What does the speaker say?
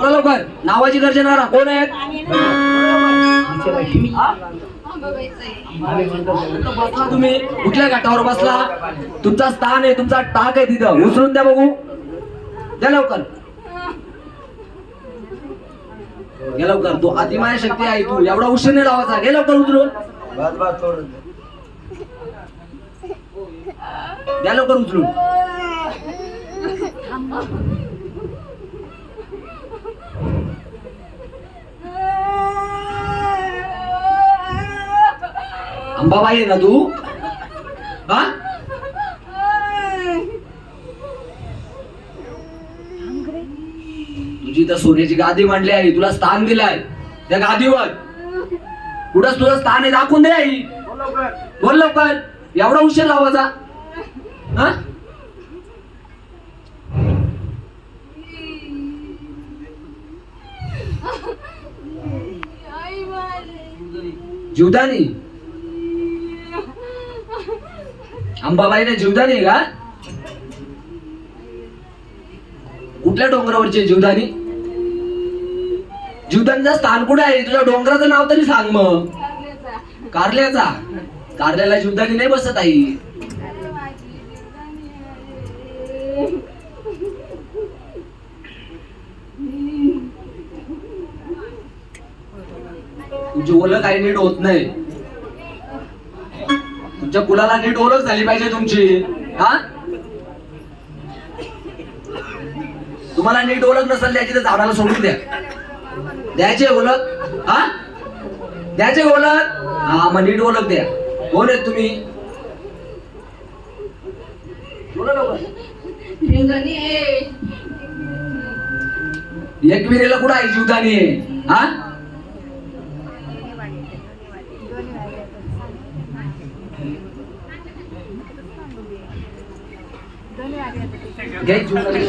लवकर लवकर नावाची गर्जना करा. कोण आहेत? तुम्ही कुठल्या घाटावर बसला? तुमचा स्थान आहे, तुमचा टाक आहे तिथं. उचलून द्या बघू. द्या लवकर. घे लवकर. तू अतिमाय शक्ती आहे, तू एवढा उशीर नाही लावायचा. घे लवकर उचलून. द्या लवकर उचलून. अंबाबाई आहे ना तू? हा? तुझी तर सोन्याची गादी मांडली आहे, तुला स्थान दिलंय त्या गादीवर. कुठंच तुझं स्थान आहे, दाखवून दे आई. बोल लवकर. एवढा उशीर लावायचा? हा? जीवदानी अंबाबाईने जीवदानी का? कुठल्या डोंगरावरची जीवदानी? जीवदानीचं स्थान कुठे आहे? तुझ्या डोंगराचं नाव तरी सांग मग. कारल्याचा? कारल्याला जीवदानी नाही बसत आई. तुमची ओळख काही नीट होत नाही. तुमच्या कुलाला नीट ओळख झाली पाहिजे तुमची. हा? तुम्हाला नीट ओळख नसेल द्यायची तर झाडाला सोडून द्या. द्यायचे ओळख? हा? द्यायचे ओळख? हा, मग नीट ओळख द्या. कोण आहेत तुम्ही? एकविरेला कुठं आहे जीवदानी? हा? घे जीवदानी.